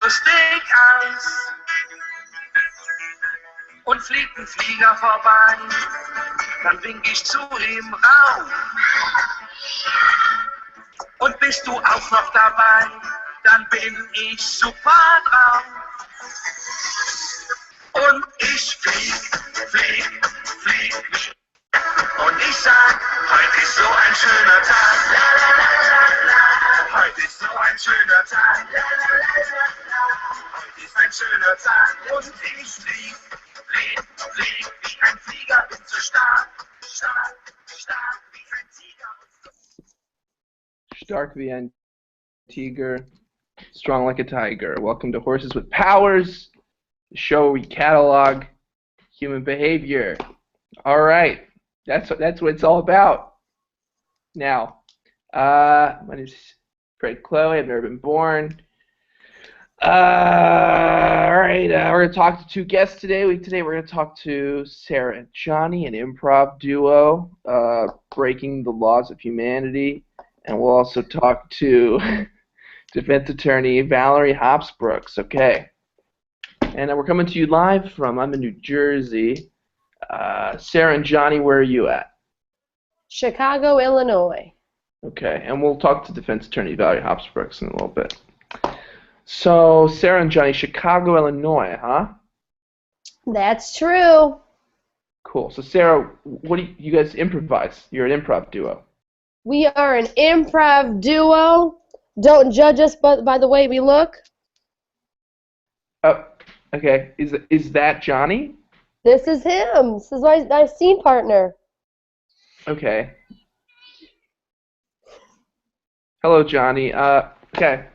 großes Steakhouse und fliegt ein Flieger vorbei. Dann wink ich zu ihm rauf. Und bist du auch noch dabei, dann bin ich super drauf. Und ich flieg. Und ich sag, heute ist so ein schöner Tag. La, la, la, la, la. Heute ist so ein schöner Tag. La, la, la, la, la. Heute ist ein schöner Tag. Und ich flieg wie ein Flieger, bin so stark wie ein Tiger. Stark wie ein Tiger, strong like a tiger. Welcome to Horses with Powers, the show where we catalog human behavior. All right, that's what it's all about. Now, my name is Fred Chloe. I've never been born. All right, we're gonna talk to two guests today. Today we're gonna talk to Sarah and Johnny, an improv duo, breaking the laws of humanity. And we'll also talk to defense attorney Valerie Hopsbrooks. Okay. And we're coming to you live I'm in New Jersey. Sarah and Johnny, where are you at? Chicago, Illinois. Okay. And we'll talk to defense attorney Valerie Hopsbrooks in a little bit. So, Sarah and Johnny, Chicago, Illinois, huh? That's true. Cool. So, Sarah, what do you guys improvise? You're an improv duo. We are an improv duo. Don't judge us by the way we look. Oh, okay. Is that Johnny? This is him. This is my scene partner. Okay. Hello, Johnny. Okay.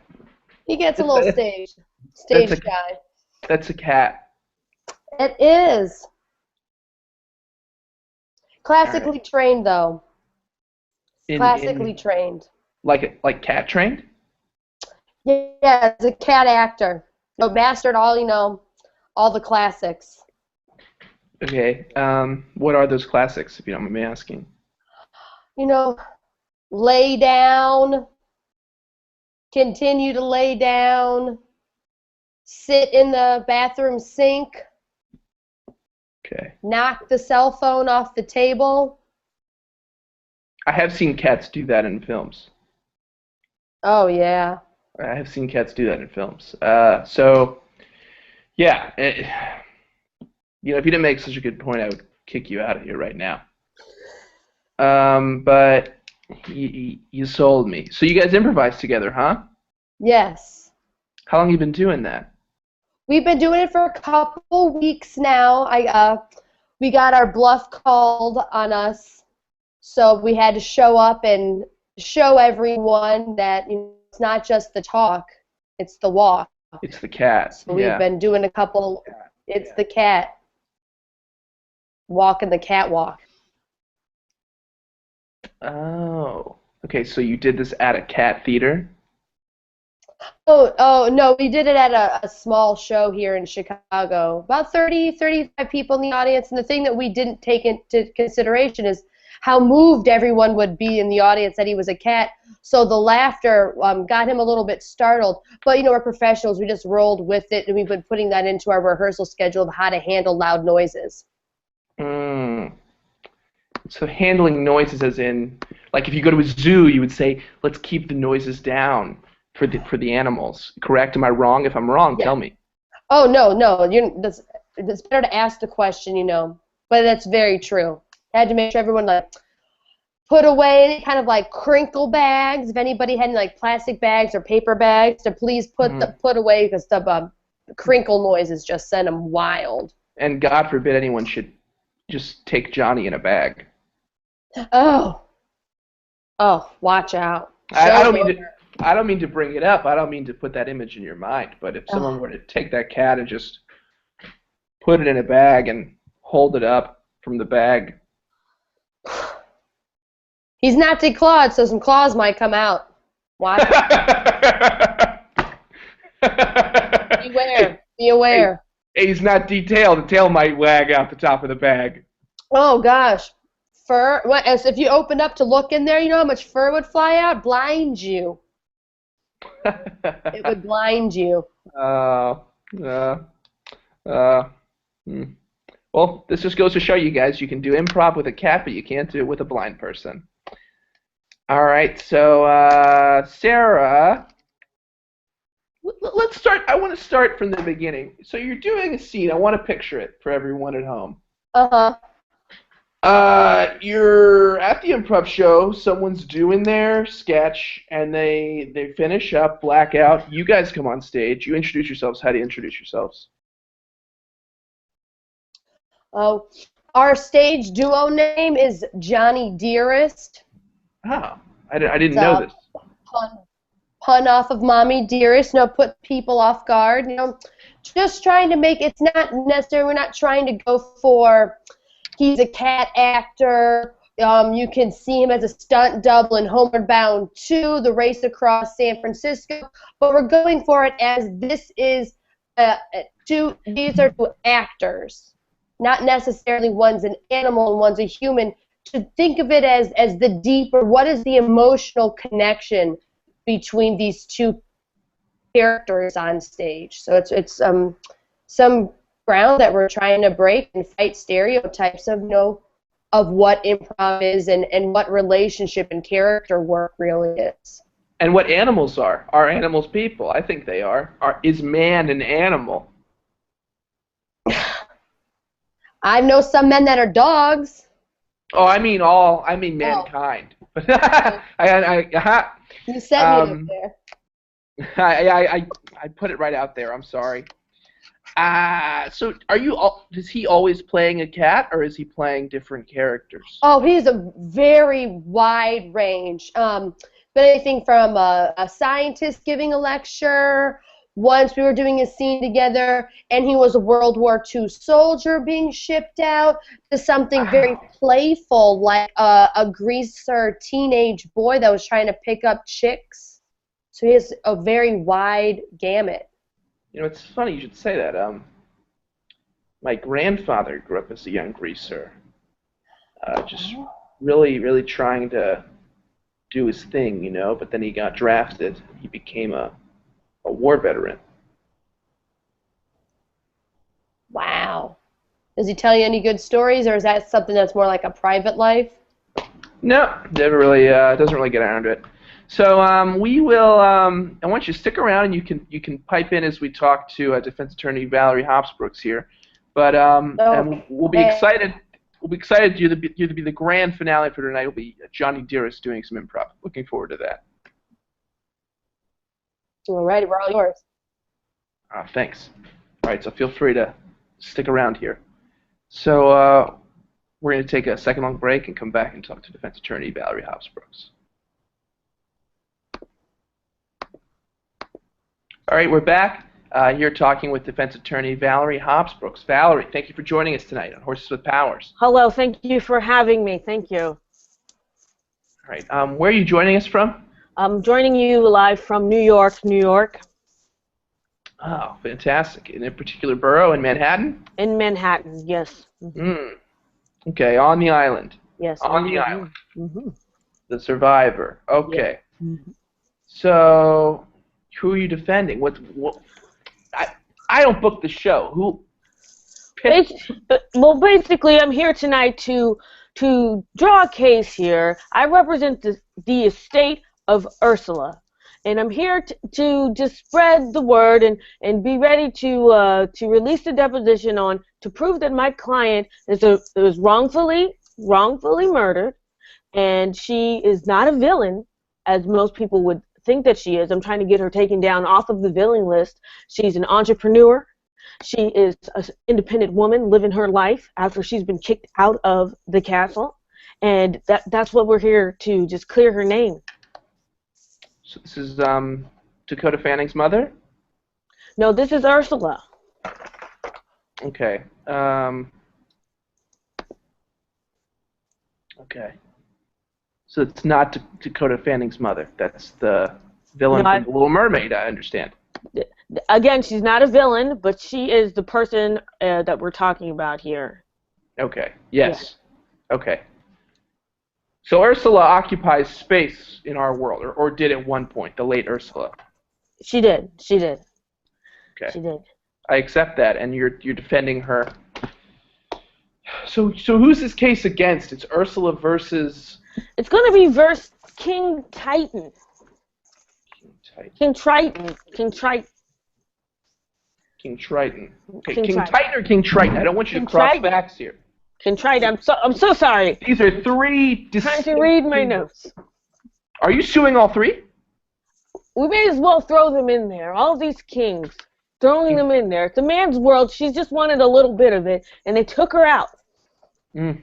He gets a little stage guy. That's a cat. It is. Classically trained, though. Classically trained. Like cat trained? Yeah, it's a cat actor. No, mastered all the classics. Okay. What are those classics, if you don't mind me asking? Lay down. Continue to lay down. Sit in the bathroom sink. Okay. Knock the cell phone off the table. I have seen cats do that in films. Oh, yeah. I have seen cats do that in films. So, yeah. If you didn't make such a good point, I would kick you out of here right now. But you sold me. So you guys improvise together, huh? Yes. How long have you been doing that? We've been doing it for a couple weeks now. We got our bluff called on us. So we had to show up and show everyone that it's not just the talk, it's the walk. It's the cat. So we've been doing a couple. It's the cat. Walking the catwalk. Oh. Okay, so you did this at a cat theater? Oh no, we did it at a small show here in Chicago. About 35 people in the audience. And the thing that we didn't take into consideration is how moved everyone would be in the audience that he was a cat. So the laughter got him a little bit startled. But, we're professionals. We just rolled with it, and we've been putting that into our rehearsal schedule of how to handle loud noises. So handling noises as in, like if you go to a zoo, you would say, let's keep the noises down for the animals. Correct? Am I wrong? If I'm wrong, tell me. Oh, no. It's better to ask the question, But that's very true. I had to make sure everyone put away any kind of crinkle bags. If anybody had any plastic bags or paper bags, to please put away, because the crinkle noises just send them wild. And God forbid anyone should just take Johnny in a bag. Oh, watch out. I don't mean to bring it up. I don't mean to put that image in your mind. But if someone were to take that cat and just put it in a bag and hold it up from the bag. He's not declawed, so some claws might come out. Watch. Be aware. Hey, he's not detailed. The tail might wag out the top of the bag. Oh, gosh. Fur. As if you opened up to look in there, you know how much fur would fly out? Blind you. It would blind you. Uh, uh, uh, hmm. Well, this just goes to show you guys you can do improv with a cat, but you can't do it with a blind person. All right, so Sarah, let's start. I want to start from the beginning. So you're doing a scene. I want to picture it for everyone at home. Uh-huh. You're at the improv show. Someone's doing their sketch, and they finish up, blackout. You guys come on stage. You introduce yourselves. How do you introduce yourselves? Oh, our stage duo name is Johnny Dearest. Oh, I didn't know this. Pun off of Mommy Dearest. Put people off guard. Just trying to make, it's not necessarily, we're not trying to go for, he's a cat actor. You can see him as a stunt double in Homeward Bound 2, The Race Across San Francisco. But we're going for it as these are two actors. Not necessarily one's an animal and one's a human. To think of it as the deeper, what is the emotional connection between these two characters on stage? So it's some ground that we're trying to break and fight stereotypes of of what improv is and what relationship and character work really is. And what animals are. Are animals people? I think they are. Is man an animal? I know some men that are dogs. Oh, I mean mankind. You set me up there. I put it right out there. I'm sorry. So is he always playing a cat, or is he playing different characters? Oh, he's a very wide range. But anything from a scientist giving a lecture. Once we were doing a scene together, and he was a World War II soldier being shipped out, to something very playful, like a greaser teenage boy that was trying to pick up chicks. So he has a very wide gamut. It's funny you should say that. My grandfather grew up as a young greaser, just really, really trying to do his thing, but then he got drafted. He became a war veteran. Wow. Does he tell you any good stories, or is that something that's more like a private life? No, never really. Doesn't really get around to it. So we will. I want you to stick around, and you can pipe in as we talk to Defense Attorney Valerie Hopsbrooks here. But and we'll be excited. We'll be excited to be the grand finale for tonight. Will be Johnny Dearest doing some improv. Looking forward to that. All right, we're all yours. Thanks. All right, so feel free to stick around here. So we're going to take a second-long break and come back and talk to Defense Attorney Valerie Hopsbrooks. All right, we're back here talking with Defense Attorney Valerie Hopsbrooks. Valerie, thank you for joining us tonight on Horses with Powers. Hello, thank you for having me. Thank you. All right, where are you joining us from? I'm joining you live from New York, New York. Oh, fantastic. In a particular borough in Manhattan? In Manhattan, yes. Okay, on the island. Yes. On the island. Mm-hmm. The survivor. Okay. Yeah. Mm-hmm. So, who are you defending? What? I don't book the show. Who? Well, basically, I'm here tonight to draw a case here. I represent the estate of Ursula, and I'm here to just spread the word and be ready to release the deposition to prove that my client was wrongfully murdered, and she is not a villain, as most people would think that she is. I'm trying to get her taken down off of the villain list. She's an entrepreneur. She is an independent woman living her life after she's been kicked out of the castle, and that's what we're here to just clear her name. So this is Dakota Fanning's mother? No, this is Ursula. Okay. Okay. So it's not Dakota Fanning's mother. That's the villain from The Little Mermaid, I understand. Again, she's not a villain, but she is the person that we're talking about here. Okay. Yes. Yeah. Okay. So Ursula occupies space in our world, or did at one point, the late Ursula. She did. She did. Okay. She did. I accept that, and you're defending her. So who's this case against? It's Ursula versus It's going to be versus King Titan. King Titan. King Triton. King Triton. King Triton. Okay, King King Triton. Titan or King Triton? I don't want you to King cross Triton. facts here. King Triton. I'm so sorry. These are three Trying distinct... to read my notes. Are you suing all three? We may as well throw them in there. All these kings. Throwing them in there. It's a man's world. She's just wanted a little bit of it, and they took her out. Okay,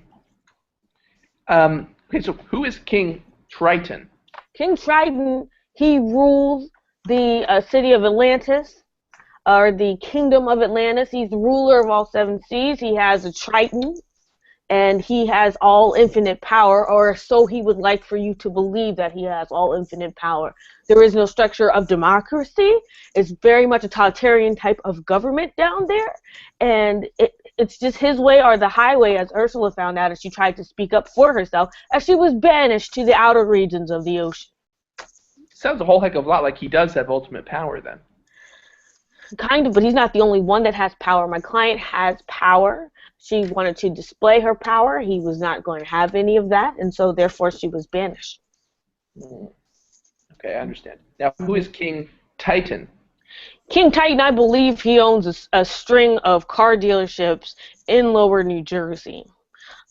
so who is King Triton? King Triton, he rules the city of Atlantis, or the kingdom of Atlantis. He's the ruler of all seven seas. He has a Triton, and he has all infinite power, or so he would like for you to believe that he has all infinite power. There is no structure of democracy. It's very much a totalitarian type of government down there, and it's just his way or the highway, as Ursula found out as she tried to speak up for herself, as she was banished to the outer regions of the ocean. Sounds a whole heck of a lot like he does have ultimate power then. Kind of, but he's not the only one that has power. My client has power. She wanted to display her power. He was not going to have any of that, and so therefore she was banished. Okay, I understand. Now, who is King Titan? King Titan, I believe he owns a string of car dealerships in Lower New Jersey.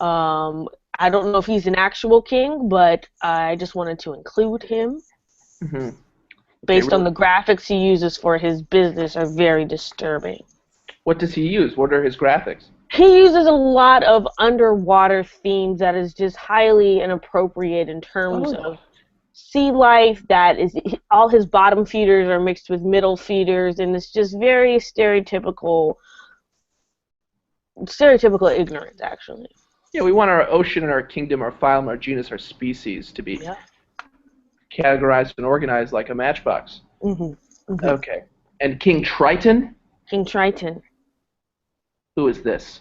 I don't know if he's an actual king, but I just wanted to include him. Mm-hmm. Based on the graphics he uses for his business are very disturbing. What does he use? What are his graphics? He uses a lot of underwater themes that is just highly inappropriate in terms of sea life. That is, all his bottom feeders are mixed with middle feeders, and it's just very stereotypical ignorance, actually. Yeah, we want our ocean and our kingdom, our phylum, our genus, our species to be categorized and organized like a matchbox. Okay. And King Triton? King Triton. Who is this?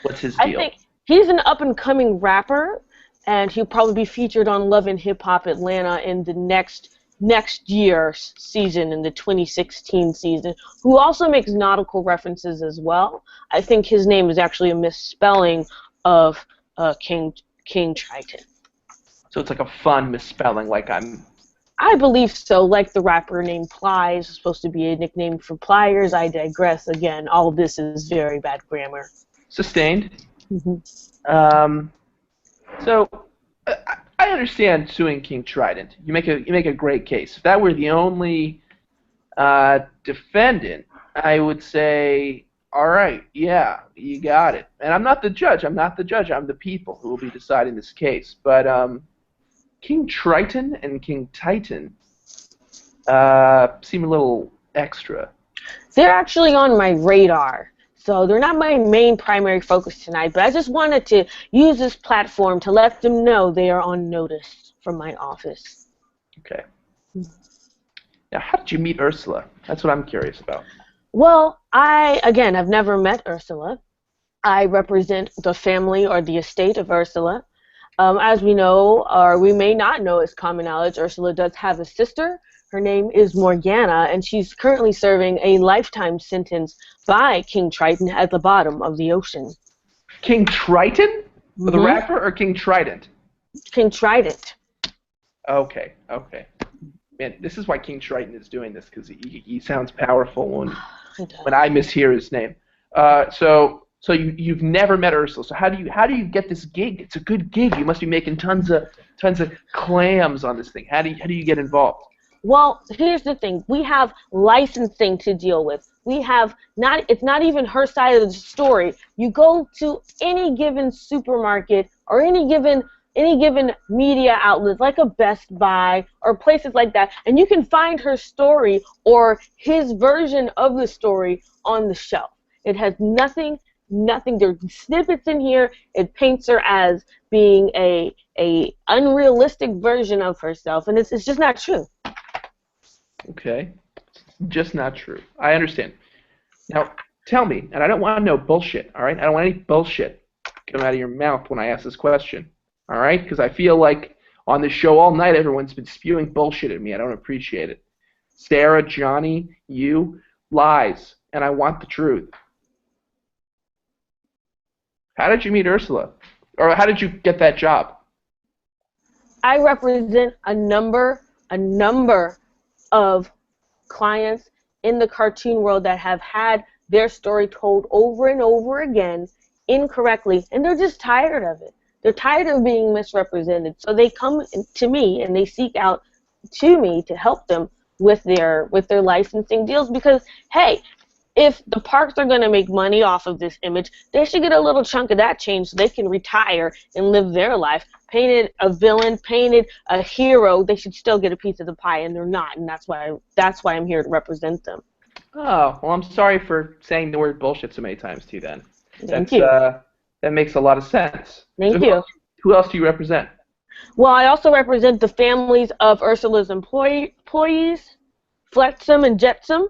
What's his deal? I think he's an up-and-coming rapper, and he'll probably be featured on Love and Hip Hop Atlanta in the next year's season, in the 2016 season, who also makes nautical references as well. I think his name is actually a misspelling of King Triton. So it's like a fun misspelling, like I believe so, like the rapper named Plies is supposed to be a nickname for pliers. I digress. Again, all this is very bad grammar. Sustained. So I understand suing King Trident. You make a great case. If that were the only defendant, I would say, all right, yeah, you got it. And I'm not the judge. I'm the people who will be deciding this case. But King Triton and King Titan seem a little extra. They're actually on my radar. So they're not my main primary focus tonight, but I just wanted to use this platform to let them know they are on notice from my office. Okay. Now, how did you meet Ursula? That's what I'm curious about. Well, I've never met Ursula. I represent the family or the estate of Ursula. As we know, or we may not know, it's common knowledge, Ursula does have a sister. Her name is Morgana, and she's currently serving a lifetime sentence by King Triton at the bottom of the ocean. King Triton? The rapper, or King Trident? King Trident. Okay. Man, this is why King Triton is doing this, because he sounds powerful when I mishear his name. So you've never met Ursula. So how do you get this gig? It's a good gig. You must be making tons of clams on this thing. How do you get involved? Well, here's the thing. We have licensing to deal with. It's not even her side of the story. You go to any given supermarket or any given media outlet, like a Best Buy or places like that, and you can find her story or his version of the story on the shelf. It has nothing, there's snippets in here. It paints her as being a unrealistic version of herself, and it's just not true. Okay. Just not true. I understand. Now, tell me, and I don't want to know bullshit, all right? I don't want any bullshit coming out of your mouth when I ask this question, all right? Because I feel like on this show all night everyone's been spewing bullshit at me. I don't appreciate it. Sarah, Johnny, you, lies, and I want the truth. How did you meet Ursula? Or how did you get that job? I represent a number of clients in the cartoon world that have had their story told over and over again incorrectly, and they're just tired of it. They're tired of being misrepresented. So they come to me and they seek out to me to help them with their licensing deals because, hey, if the parks are going to make money off of this image, they should get a little chunk of that change so they can retire and live their life. Painted a villain, painted a hero, they should still get a piece of the pie, and they're not, and that's why I'm here to represent them. Oh, well, I'm sorry for saying the word bullshit so many times to you then. Thank you. That makes a lot of sense. Thank you. Who else do you represent? Well, I also represent the families of Ursula's employees, Flexum and Jetsum.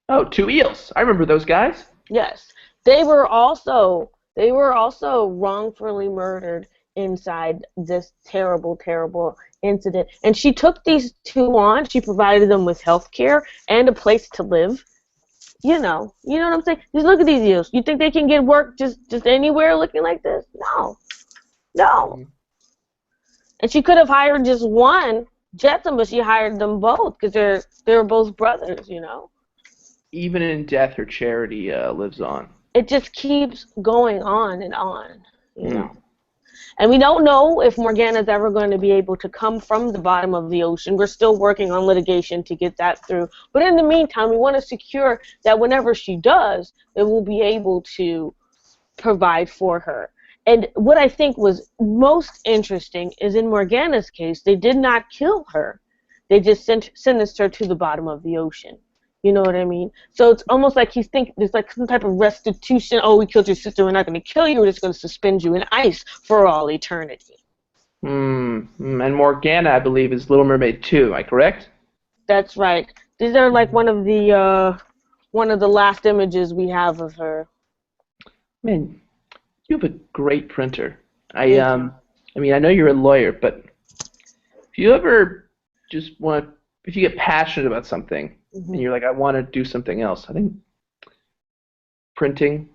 Oh, 2 eels. I remember those guys. Yes. They were also wrongfully murdered inside this terrible, terrible incident. And she took these 2 on. She provided them with health care and a place to live. You know what I'm saying? Just look at these eels. You think they can get work just anywhere looking like this? No. And she could have hired just one Jetsam, but she hired them both because they're both brothers, you know. Even in death, her charity lives on. It just keeps going on and on, you know. And we don't know if Morgana's ever going to be able to come from the bottom of the ocean. We're still working on litigation to get that through. But in the meantime, we want to secure that whenever she does, that we'll be able to provide for her. And what I think was most interesting is in Morgana's case, they did not kill her. They just sentenced her to the bottom of the ocean. You know what I mean? So it's almost like he's thinking there's like some type of restitution. Oh, we killed your sister. We're not going to kill you. We're just going to suspend you in ice for all eternity. And Morgana, I believe, is Little Mermaid 2. Am I correct? That's right. These are like one of the last images we have of her. Man, you have a great printer. I mean, I know you're a lawyer, but if you ever just if you get passionate about something, and you're like, I want to do something else, I think printing,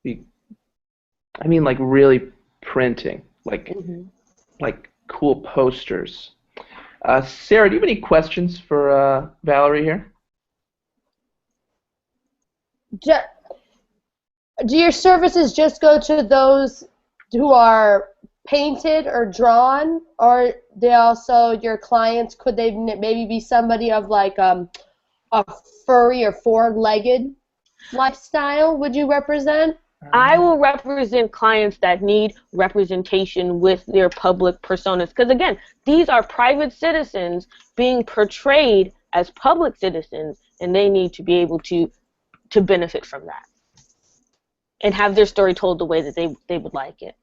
like really printing, like cool posters. Sarah, do you have any questions for Valerie here? Do your services just go to those who are painted or drawn, or they also, your clients, could they maybe be somebody of like a furry or four-legged lifestyle would you represent? I will represent clients that need representation with their public personas. Because, again, these are private citizens being portrayed as public citizens, and they need to be able to benefit from that and have their story told the way that they would like it.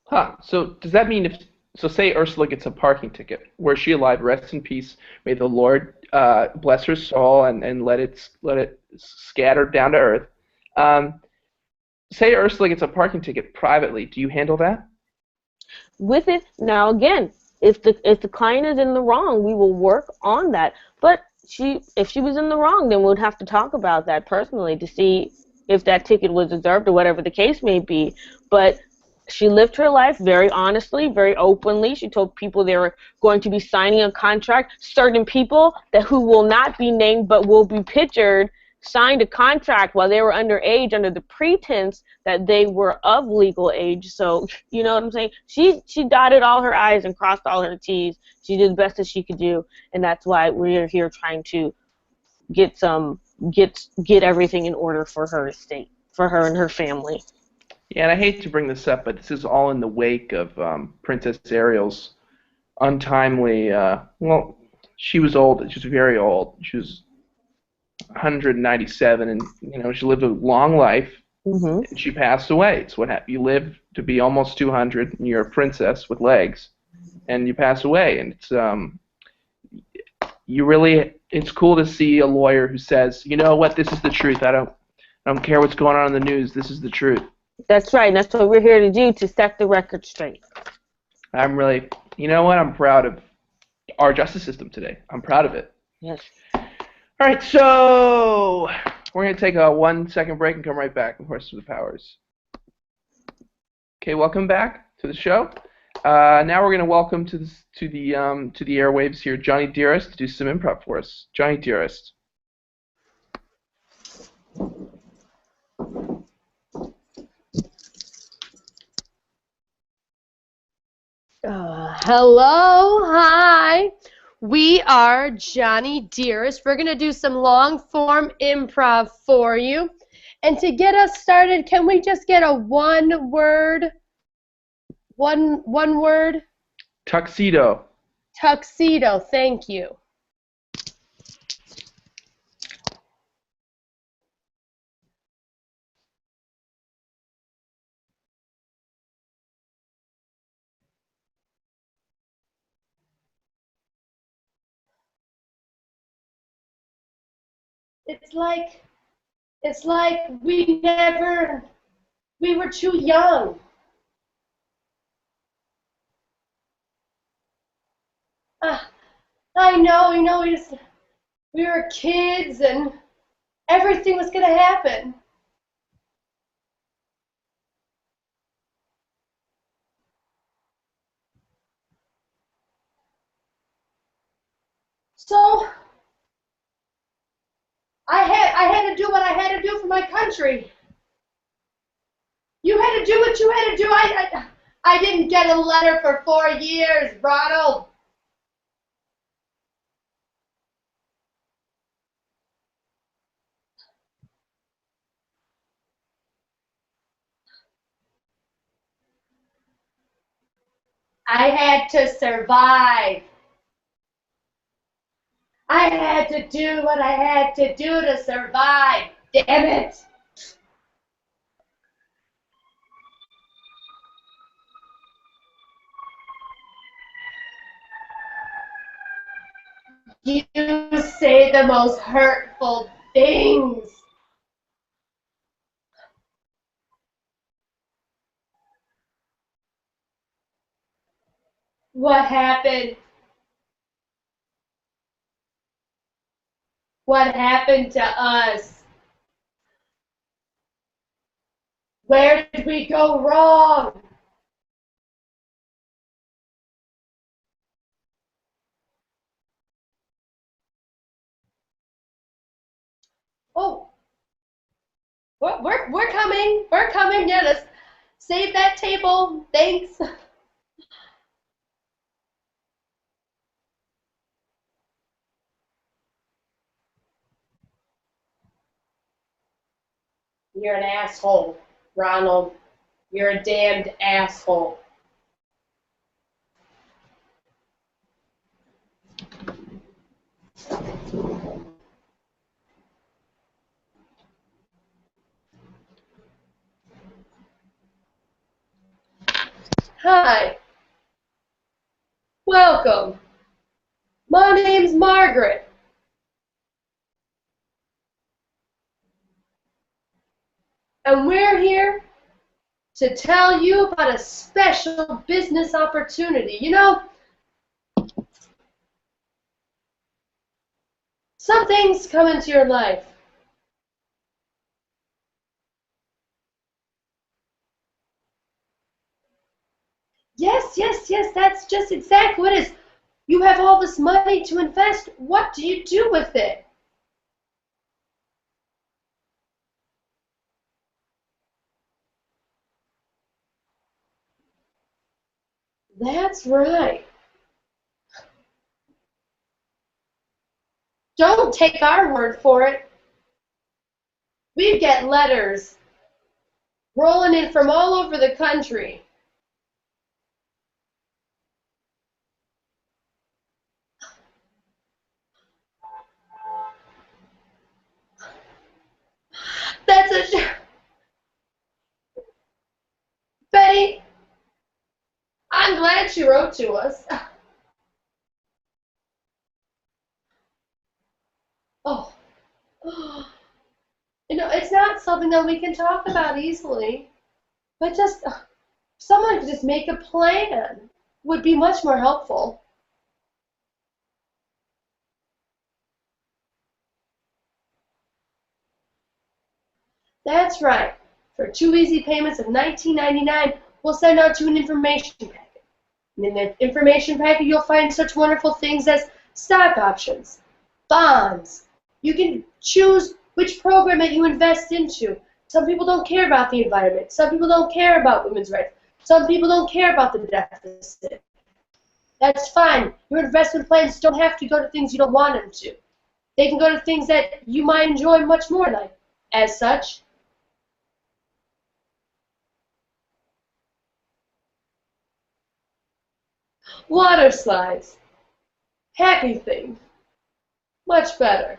Huh. So does that mean say Ursula gets a parking ticket, were she alive, rest in peace, may the Lord bless her soul and let it scatter down to earth. Say Ursula gets a parking ticket privately, do you handle that? With it, now again, if the client is in the wrong, we will work on that. But if she was in the wrong, then we'd have to talk about that personally to see if that ticket was deserved or whatever the case may be. But she lived her life very honestly, very openly. She told people they were going to be signing a contract. Certain people who will not be named but will be pictured signed a contract while they were underage under the pretense that they were of legal age. So, you know what I'm saying? She dotted all her I's and crossed all her T's. She did the best that she could do, and that's why we're here trying to get everything in order for her estate, for her and her family. Yeah, and I hate to bring this up, but this is all in the wake of Princess Ariel's untimely, she was old. She was very old. She was 197, and she lived a long life, and she passed away. It's what happened. You live to be almost 200, and you're a princess with legs, and you pass away. And it's cool to see a lawyer who says, you know what, this is the truth. I don't care what's going on in the news. This is the truth. That's right. And that's what we're here to do, to set the record straight. I'm really, you know what, I'm proud of our justice system today. I'm proud of it. Yes. All right, so we're going to take a 1-second break and come right back with Horses with Powers. Okay, welcome back to the show. Now we're going to welcome to the airwaves here Johnny Dearest to do some improv for us. Johnny Dearest. Hello, hi. We are Johnny Dearest. We're going to do some long-form improv for you. And to get us started, can we just get a one word? Tuxedo. Tuxedo, thank you. It's like we were too young. I know, we were kids and everything was going to happen. So I had to do what I had to do for my country. You had to do what you had to do. I didn't get a letter for 4 years, Ronald. I had to survive. I had to do what I had to do to survive. Damn it. You say the most hurtful things. What happened? What happened to us? Where did we go wrong? Oh, we're coming. We're coming. Yeah, let's save that table. Thanks. You're an asshole, Ronald. You're a damned asshole. Hi. Welcome. My name's Margaret. And we're here to tell you about a special business opportunity. You know, some things come into your life. Yes, that's just exactly what it is. You have all this money to invest. What do you do with it? That's right. Don't take our word for it. We get letters rolling in from all over the country. That's a... Betty, I'm glad she wrote to us. Oh. You know, it's not something that we can talk about easily. But just someone could just make a plan would be much more helpful. That's right. For 2 easy payments of $19.99, we'll send out you an information packet. And in the information packet, you'll find such wonderful things as stock options, bonds. You can choose which program that you invest into. Some people don't care about the environment. Some people don't care about women's rights. Some people don't care about the deficit. That's fine. Your investment plans don't have to go to things you don't want them to. They can go to things that you might enjoy much more like. As such, water slides. Happy things. Much better.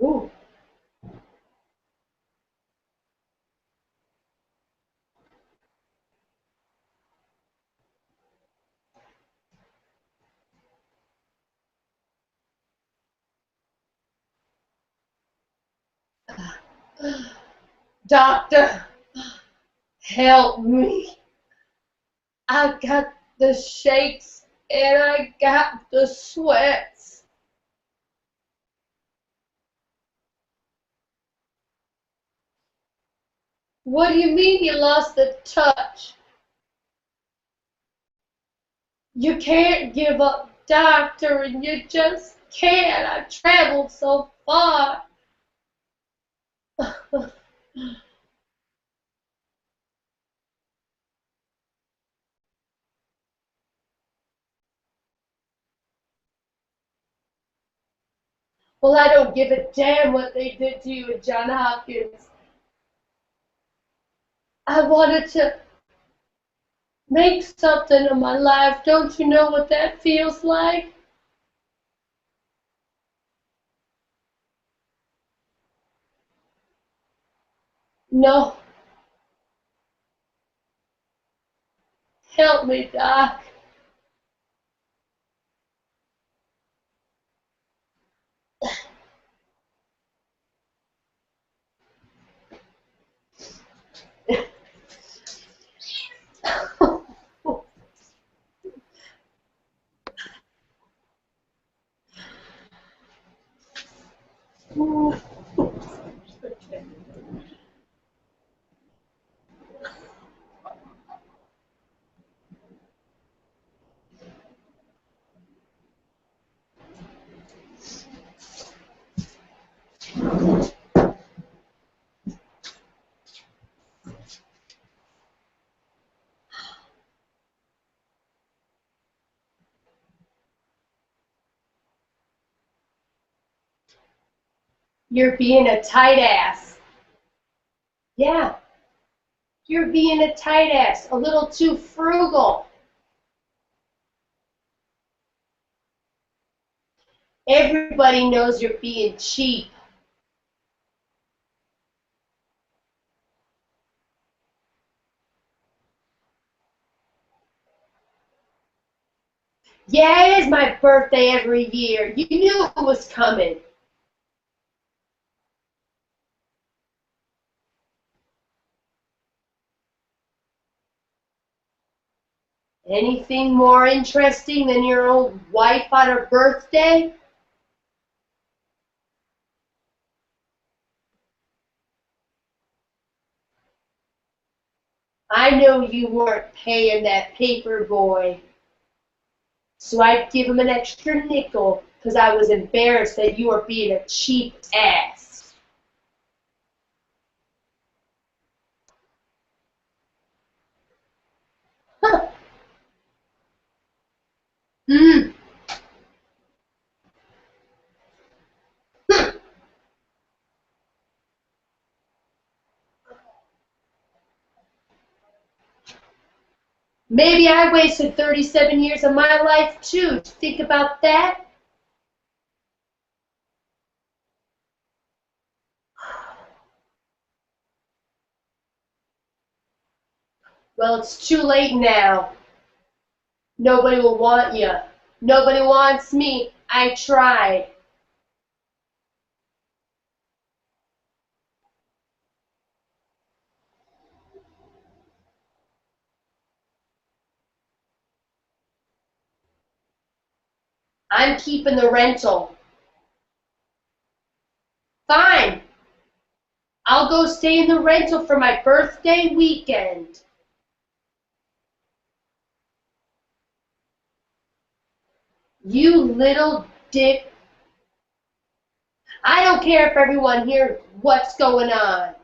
Ooh. Doctor, help me. I got the shakes and I got the sweats. What do you mean you lost the touch? You can't give up, doctor, and you just can't. I've traveled so far. Well, I don't give a damn what they did to you at Johns Hopkins. I wanted to make something of my life. Don't you know what that feels like? No. Help me, Doc. You're being a tight ass. Yeah, you're being a tight ass, a little too frugal. Everybody knows you're being cheap. Yeah, it is my birthday every year. You knew it was coming. Anything more interesting than your old wife on her birthday? I know you weren't paying that paper boy, so I'd give him an extra nickel because I was embarrassed that you were being a cheap ass. Mm. Maybe I wasted 37 years of my life too. Think about that. Well, it's too late now. Nobody will want you. Nobody wants me. I tried. I'm keeping the rental. Fine. I'll go stay in the rental for my birthday weekend. You little dick. I don't care if everyone hears what's going on.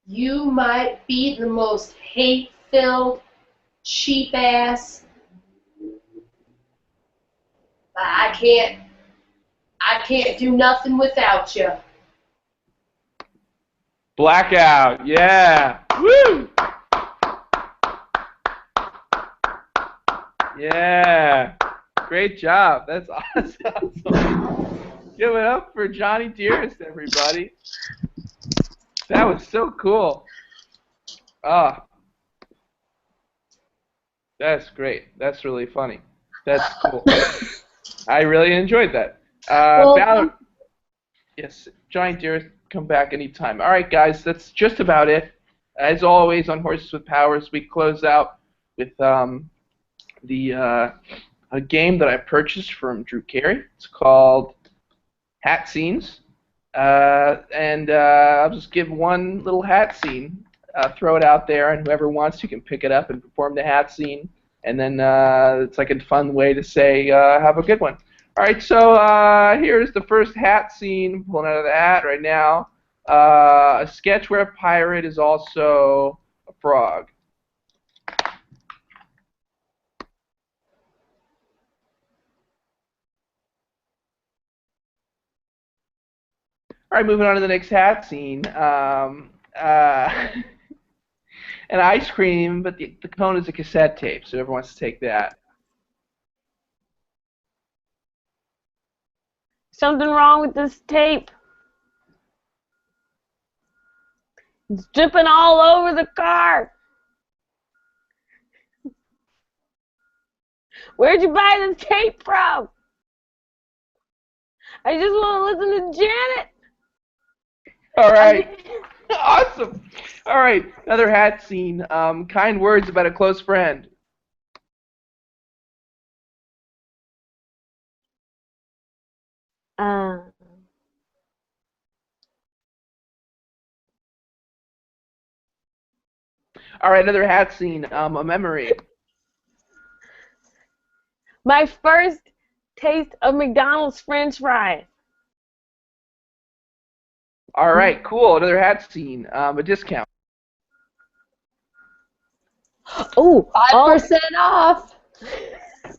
You might be the most hate-filled, cheap-ass, but I can't do nothing without you. Blackout, yeah. Woo! Yeah. Great job. That's awesome. Give it up for Johnny Dearest, everybody. That was so cool. Ah. That's great. That's really funny. That's cool. I really enjoyed that. Valerie, yes, Johnny Dearest, come back anytime. All right, guys, that's just about it. As always, on Horses with Powers, we close out with a game that I purchased from Drew Carey. It's called Hat Scenes. And I'll just give one little hat scene, throw it out there, and whoever wants to can pick it up and perform the hat scene. And then it's like a fun way to say, have a good one. All right, so here's the first hat scene, pulling out of the hat right now. A sketch where a pirate is also a frog. All right, moving on to the next hat scene. An ice cream, but the cone is a cassette tape, so everyone wants to take that. Something wrong with this tape. It's dripping all over the car. Where'd you buy this tape from? I just want to listen to Janet. All right. Awesome. All right, another hat scene. Kind words about a close friend. Uh, All right, another hat scene. A memory. My first taste of McDonald's French fries. All right, cool. Another hat scene. A discount. Ooh, 5% off.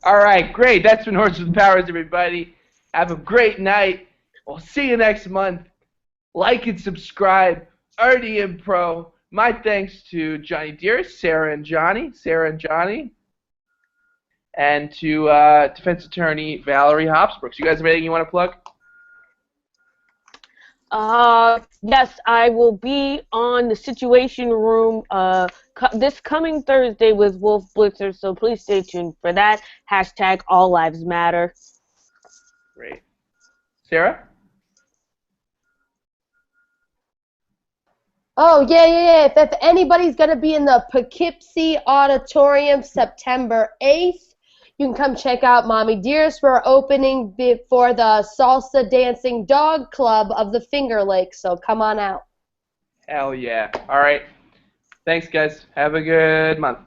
All right, great. That's been Horses with Powers, everybody. Have a great night. We'll see you next month. Like and subscribe. RDM Pro. My thanks to Johnny Dearest, Sarah and Johnny, and to defense attorney Valerie Hopsbrooks. You guys have anything you want to plug? Yes, I will be on the Situation Room this coming Thursday with Wolf Blitzer, so please stay tuned for that. Hashtag All Lives Matter. Great. Sarah? Oh, yeah. If anybody's going to be in the Poughkeepsie Auditorium September 8th, you can come check out Mommy Dearest. We're opening for the Salsa Dancing Dog Club of the Finger Lakes, so come on out. Hell yeah. All right. Thanks, guys. Have a good month.